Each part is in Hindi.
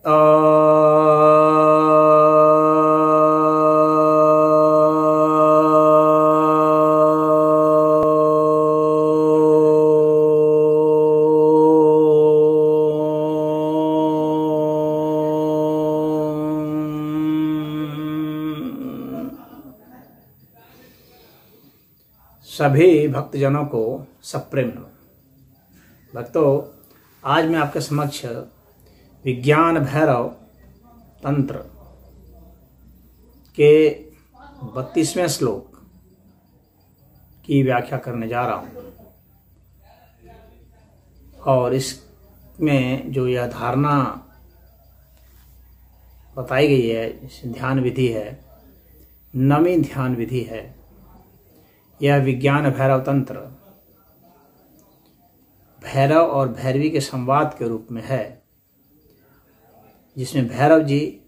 सभी भक्तजनों को सप्रेम नमः। भक्तों, आज मैं आपके समक्ष विज्ञान भैरव तंत्र के 32वें श्लोक की व्याख्या करने जा रहा हूं। और इसमें जो यह धारणा बताई गई है, ध्यान विधि है, नवी ध्यान विधि है। यह विज्ञान भैरव तंत्र भैरव और भैरवी के संवाद के रूप में है, जिसमें भैरव जी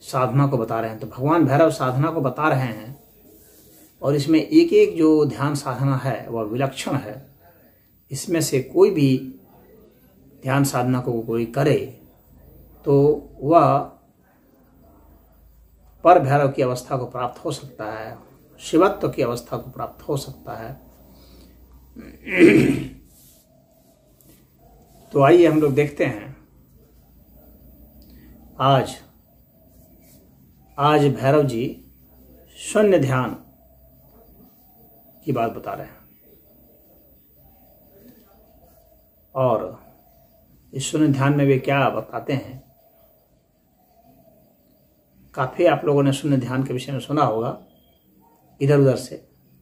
साधना को बता रहे हैं। तो भगवान भैरव साधना को बता रहे हैं और इसमें एक एक जो ध्यान साधना है वह विलक्षण है। इसमें से कोई भी ध्यान साधना को कोई करे तो वह पर भैरव की अवस्था को प्राप्त हो सकता है, शिवत्व की अवस्था को प्राप्त हो सकता है। तो आइए हम लोग देखते हैं आज भैरव जी शून्य ध्यान की बात बता रहे हैं। और इस शून्य ध्यान में वे क्या बताते हैं, काफी आप लोगों ने शून्य ध्यान के विषय में सुना होगा इधर उधर से,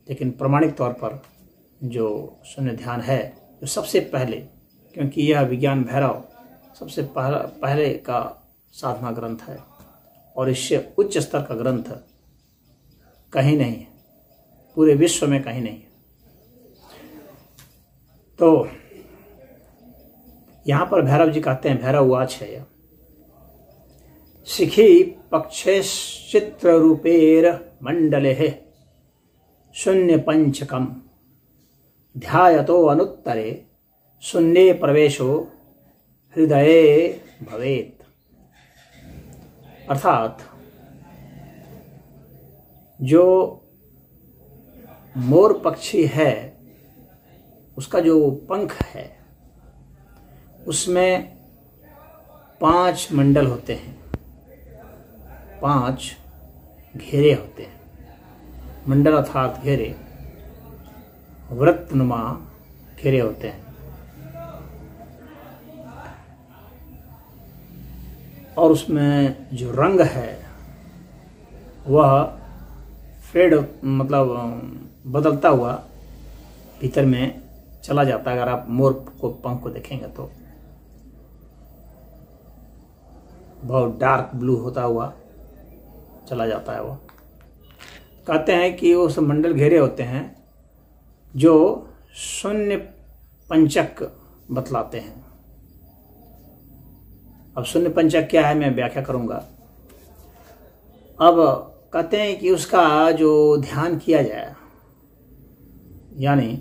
लेकिन प्रमाणिक तौर पर जो शून्य ध्यान है, जो सबसे पहले, क्योंकि यह विज्ञान भैरव सबसे पहले का साधना ग्रंथ है और इससे उच्च स्तर का ग्रंथ कहीं नहीं है, पूरे विश्व में कहीं नहीं है। तो यहां पर भैरव जी कहते हैं, भैरव उवाच है यह, शिखी पक्षेश्चित्र रूपेर मंडले शून्य पंचकम ध्यायतो अनुत्तरे शून्ये प्रवेशो हृदये भवेत। अर्थात जो मोर पक्षी है उसका जो पंख है उसमें 5 मंडल होते हैं, 5 घेरे होते हैं। मंडल अर्थात घेरे, वृत्तनुमा घेरे होते हैं। और उसमें जो रंग है वह फेड बदलता हुआ भीतर में चला जाता है। अगर आप मोर को पंख को देखेंगे तो बहुत डार्क ब्लू होता हुआ चला जाता है। वो कहते हैं कि उस मंडल घेरे होते हैं जो शून्य पंचक बतलाते हैं। अब शून्य पंचक क्या है मैं व्याख्या करूंगा। अब कहते हैं कि उसका जो ध्यान किया जाए, यानी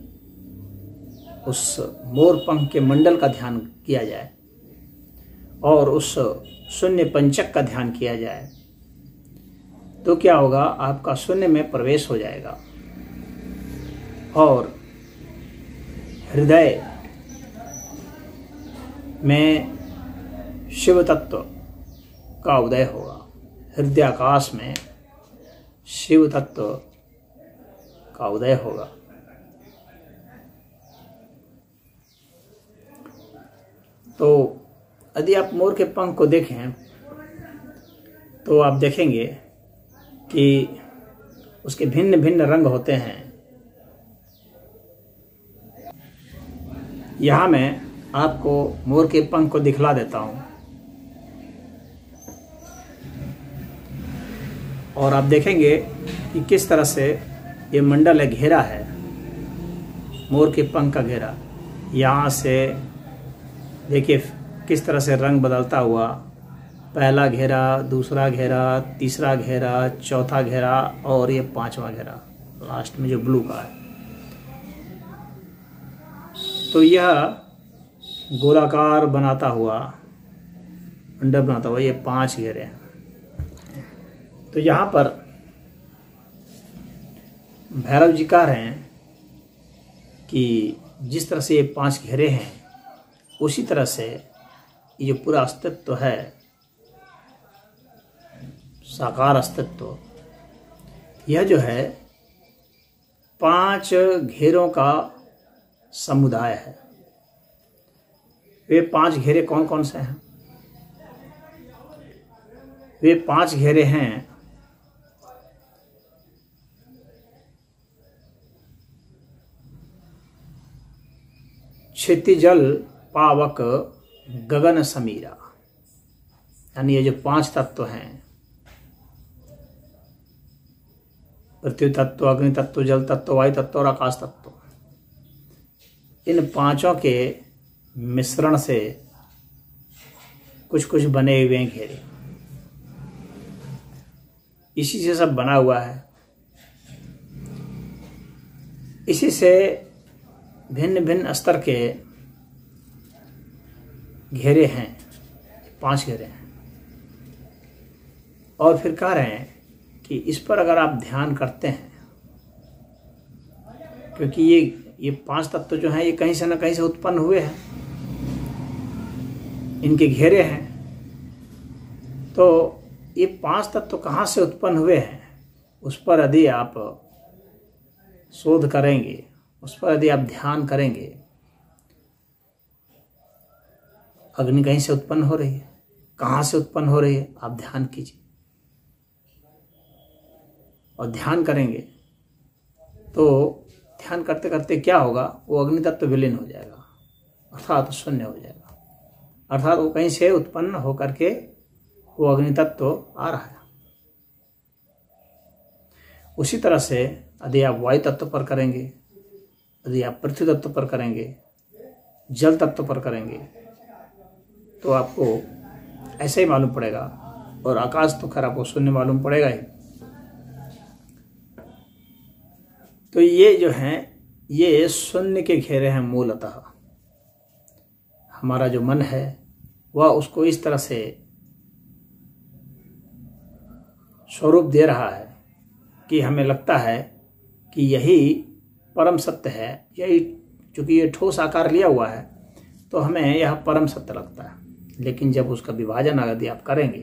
उस मोर पंख के मंडल का ध्यान किया जाए और उस शून्य पंचक का ध्यान किया जाए तो क्या होगा, आपका शून्य में प्रवेश हो जाएगा और हृदय में शिव तत्व का उदय होगा। हृदयाकाश में शिव तत्व का उदय होगा। तो यदि आप मोर के पंख को देखें तो आप देखेंगे कि उसके भिन्न भिन्न रंग होते हैं। यहां मैं आपको मोर के पंख को दिखला देता हूं और आप देखेंगे कि किस तरह से ये मंडल है, घेरा है, मोर के पंख का घेरा। यहाँ से देखिए किस तरह से रंग बदलता हुआ, पहला घेरा, दूसरा घेरा, तीसरा घेरा, चौथा घेरा और ये 5वां घेरा लास्ट में जो ब्लू का है। तो यह गोलाकार बनाता हुआ मंडल बनाता हुआ ये 5 घेरे हैं। तो यहाँ पर भैरव जी कह रहे हैं कि जिस तरह से ये 5 घेरे हैं, उसी तरह से ये जो पूरा अस्तित्व है, साकार अस्तित्व, यह जो है 5 घेरों का समुदाय है। वे 5 घेरे कौन कौन से हैं? वे 5 घेरे हैं क्षितिजल पावक गगन समीरा, यानी ये जो 5 तत्व हैं, पृथ्वी तत्व, अग्नि तत्व, जल तत्व, वायु तत्व और आकाश तत्व, इन 5 के मिश्रण से कुछ कुछ बने हुए हैं घेरे। इसी से सब बना हुआ है। इसी से भिन्न भिन्न स्तर के घेरे हैं, 5 घेरे हैं। और फिर कह रहे हैं कि इस पर अगर आप ध्यान करते हैं, क्योंकि ये 5 तत्व जो हैं ये कहीं से न कहीं से उत्पन्न हुए हैं, इनके घेरे हैं। तो ये 5 तत्व कहाँ से उत्पन्न हुए हैं, उस पर यदि आप शोध करेंगे, उस पर यदि आप ध्यान करेंगे, अग्नि कहीं से उत्पन्न हो रही है, कहाँ से उत्पन्न हो रही है, आप ध्यान कीजिए और ध्यान करेंगे तो ध्यान करते करते क्या होगा, वो अग्नि तत्व विलीन हो जाएगा, अर्थात शून्य हो जाएगा। अर्थात वो कहीं से उत्पन्न होकर के वो अग्नि तत्व आ रहा है। उसी तरह से यदि आप वायु तत्व पर करेंगे, यदि आप पृथ्वी तत्व पर करेंगे, जल तत्व पर करेंगे, तो आपको ऐसे ही मालूम पड़ेगा। और आकाश तो खैर आपको शून्य मालूम पड़ेगा ही। तो ये जो हैं, ये शून्य के घेरे हैं मूलतः। हमारा जो मन है वह उसको इस तरह से स्वरूप दे रहा है कि हमें लगता है कि यही परम सत्य है। यही, चूंकि ये ठोस आकार लिया हुआ है तो हमें यह परम सत्य लगता है। लेकिन जब उसका विभाजन यदि आप करेंगे,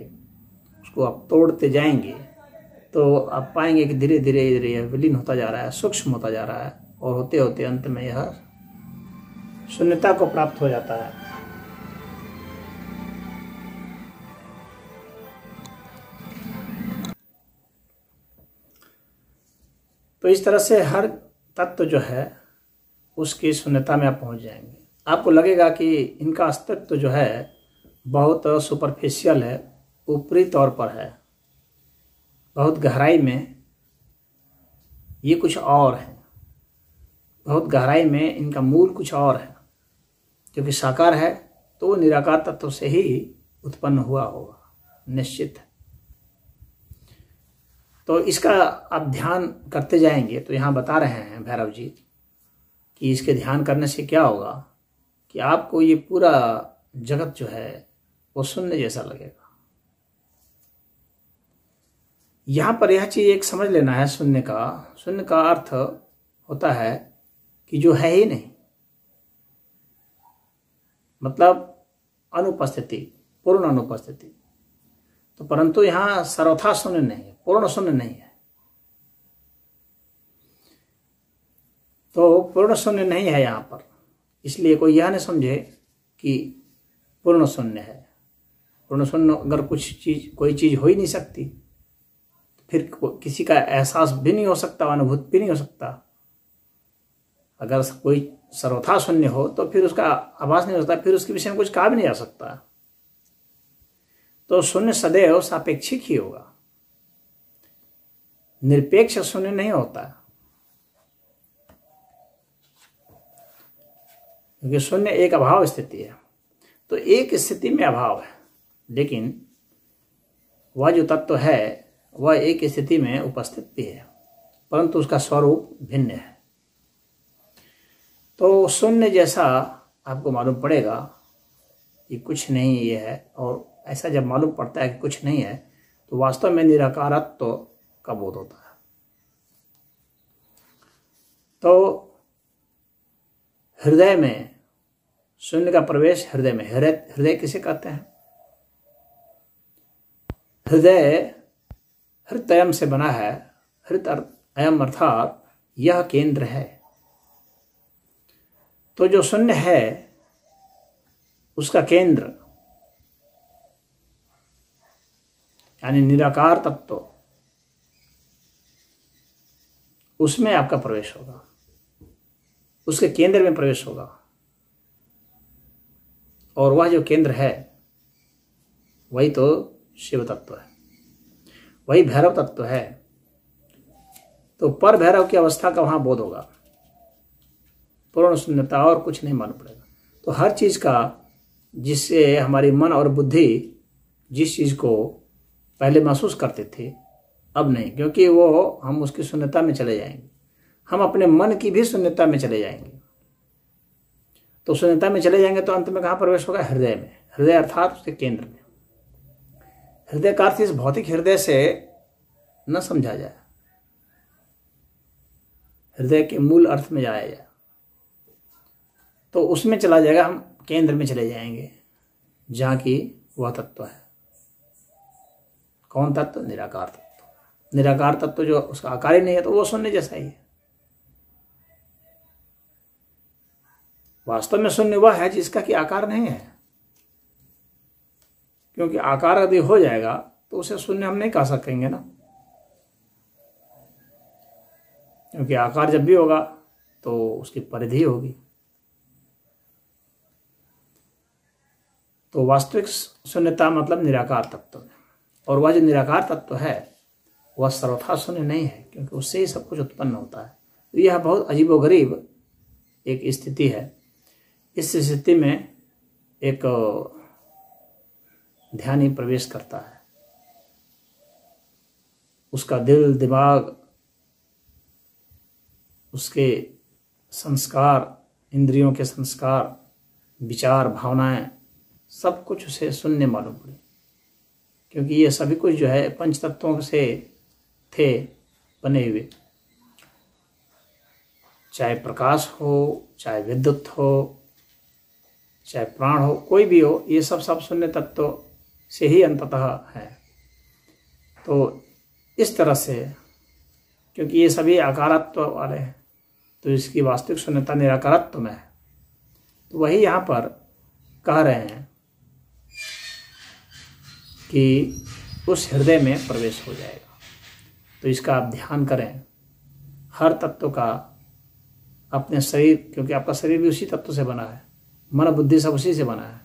उसको आप तोड़ते जाएंगे, तो आप पाएंगे कि धीरे धीरे यह विलीन होता जा रहा है, सूक्ष्म होता जा रहा है, और होते होते अंत में यह शून्यता को प्राप्त हो जाता है। तो इस तरह से हर तत्व जो है उसकी शून्यता में आप पहुंच जाएंगे। आपको लगेगा कि इनका अस्तित्व जो है बहुत सुपरफिशियल है, ऊपरी तौर पर है, बहुत गहराई में ये कुछ और है, बहुत गहराई में इनका मूल कुछ और है। क्योंकि साकार है तो वो निराकार तत्व से ही उत्पन्न हुआ होगा, निश्चित है। तो इसका आप ध्यान करते जाएंगे तो यहाँ बता रहे हैं भैरव जी कि इसके ध्यान करने से क्या होगा कि आपको ये पूरा जगत जो है वो शून्य जैसा लगेगा। यहाँ पर यह चीज एक समझ लेना है, शून्य का अर्थ होता है कि जो है ही नहीं, मतलब अनुपस्थिति, पूर्ण अनुपस्थिति। तो परंतु यहाँ सर्वथा शून्य नहीं है, पूर्ण शून्य नहीं है। तो पूर्ण शून्य नहीं है यहाँ पर, इसलिए कोई यह नहीं समझे कि पूर्ण शून्य है। पूर्ण शून्य अगर कोई चीज हो ही नहीं सकती, तो फिर किसी का एहसास भी नहीं हो सकता, अनुभूति भी नहीं हो सकता। अगर कोई सर्वथा शून्य हो तो फिर उसका आभास नहीं हो सकता, फिर उसके विषय में कुछ कहा भी नहीं जा सकता। तो शून्य सदैव सापेक्षिक ही होगा, निरपेक्ष शून्य नहीं होता, क्योंकि शून्य एक अभाव स्थिति है। तो एक स्थिति में अभाव है, लेकिन वह जो तत्व है वह एक स्थिति में उपस्थित भी है, परंतु उसका स्वरूप भिन्न है। तो शून्य जैसा आपको मालूम पड़ेगा कि कुछ नहीं ये है, और ऐसा जब मालूम पड़ता है कि कुछ नहीं है, तो वास्तव में निराकारत्व का बोध होता है। तो हृदय में शून्य का प्रवेश, हृदय में, हृदय किसे कहते हैं? हृदय हृदयम से बना है। हृदयम अर्थात यह केंद्र है। तो जो शून्य है उसका केंद्र यानी निराकार तत्व, उसमें आपका प्रवेश होगा, उसके केंद्र में प्रवेश होगा। और वह जो केंद्र है वही तो शिव तत्व है, वही भैरव तत्व है। तो पर भैरव की अवस्था का वहां बोध होगा, पूर्ण शून्यता, और कुछ नहीं मालूम पड़ेगा। तो हर चीज का, जिससे हमारी मन और बुद्धि जिस चीज को पहले महसूस करते थे, अब नहीं, क्योंकि वो हम उसकी शून्यता में चले जाएंगे, हम अपने मन की भी शून्यता में चले जाएंगे। तो शून्यता में चले जाएंगे तो अंत में कहाँ प्रवेश होगा? हृदय में। हृदय अर्थात उसके केंद्र में। हृदय का अर्थ इस भौतिक हृदय से न समझा जाए, हृदय के मूल अर्थ में जाया जाए, तो उसमें चला जाएगा, हम केंद्र में चले जाएंगे जहाँ की वह तत्व है। कौन तत्व? निराकार तत्व। निराकार तत्व जो उसका आकार ही नहीं है, तो वो शून्य जैसा ही है। वास्तव में शून्य वह है जिसका कि आकार नहीं है, क्योंकि आकार यदि हो जाएगा तो उसे शून्य हम नहीं कह सकेंगे ना, क्योंकि आकार जब भी होगा तो उसकी परिधि होगी। तो वास्तविक शून्यता मतलब निराकार तत्व है, और वह जो निराकार तत्व है वह सर्वथा शून्य नहीं है, क्योंकि उससे ही सब कुछ उत्पन्न होता है। तो यह बहुत अजीबोगरीब एक स्थिति है। इस स्थिति में एक ध्यानी प्रवेश करता है, उसका दिल, दिमाग, उसके संस्कार, इंद्रियों के संस्कार, विचार, भावनाएं, सब कुछ उसे शून्य मालूम पड़े, क्योंकि ये सभी कुछ जो है पंच तत्वों से थे बने हुए। चाहे प्रकाश हो, चाहे विद्युत हो, चाहे प्राण हो, कोई भी हो, ये सब शून्य तत्व से ही अंततः है। तो इस तरह से, क्योंकि ये सभी आकारत्व वाले हैं, तो इसकी वास्तविक शून्यता निराकारत्व में है। तो वही यहाँ पर कह रहे हैं कि उस हृदय में प्रवेश हो जाएगा। तो इसका आप ध्यान करें, हर तत्व का अपने शरीर, क्योंकि आपका शरीर भी उसी तत्व से बना है, मन बुद्धि सब उसी से बना है,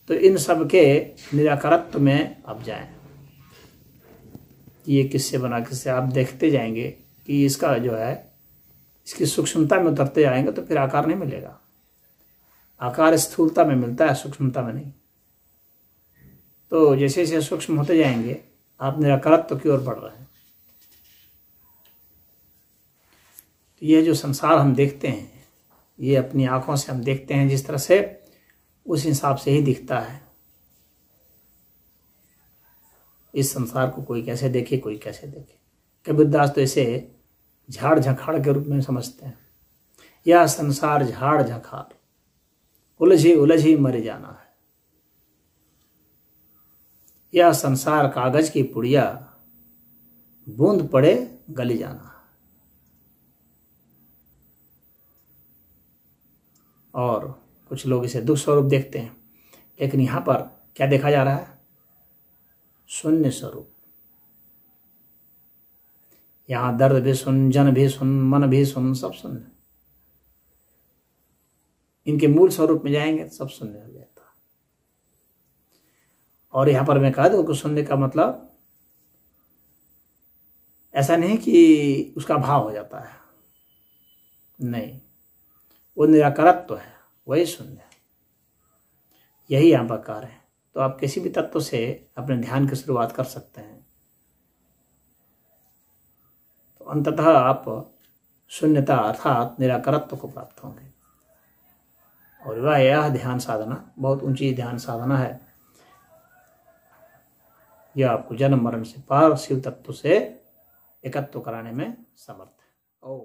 तो इन सब के निराकारत्व में आप जाएं। ये किससे बना, किससे, आप देखते जाएंगे कि इसका जो है, इसकी सूक्ष्मता में उतरते जाएंगे तो फिर आकार नहीं मिलेगा। आकार स्थूलता में मिलता है, सूक्ष्मता में नहीं। तो जैसे जैसे सूक्ष्म होते जाएंगे आप निराकारत्व की ओर बढ़ रहे हैं। तो यह जो संसार हम देखते हैं, ये अपनी आंखों से हम देखते हैं जिस तरह से, उस हिसाब से ही दिखता है। इस संसार को कोई कैसे देखे, कोई कैसे देखे। कबीरदास तो इसे झाड़ झंखाड़ के रूप में समझते हैं। यह संसार झाड़ झंखाड़, उलझी उलझी मर जाना है। यह संसार कागज की पुड़िया, बूंद पड़े गली जाना है। और कुछ लोग इसे दुख स्वरूप देखते हैं, लेकिन यहाँ पर क्या देखा जा रहा है? शून्य स्वरूप। यहाँ दर्द भी सुन, जन भी सुन, मन भी सुन, सब शून्य। इनके मूल स्वरूप में जाएंगे तो सब शून्य हो जाता। और यहाँ पर मैं कह दूं कि शून्य का मतलब ऐसा नहीं कि उसका भाव हो जाता है, नहीं, वो निराकारत्व है, वही शून्य है। यही यहाँ पर कार्य है। तो आप किसी भी तत्व से अपने ध्यान की शुरुआत कर सकते हैं, तो अंततः आप शून्यता अर्थात निराकारत्व को प्राप्त होंगे। और वह यह ध्यान साधना बहुत ऊंची ध्यान साधना है, यह आपको जन्म मरण से पार शिव तत्व से एकत्व कराने में समर्थ है। ओ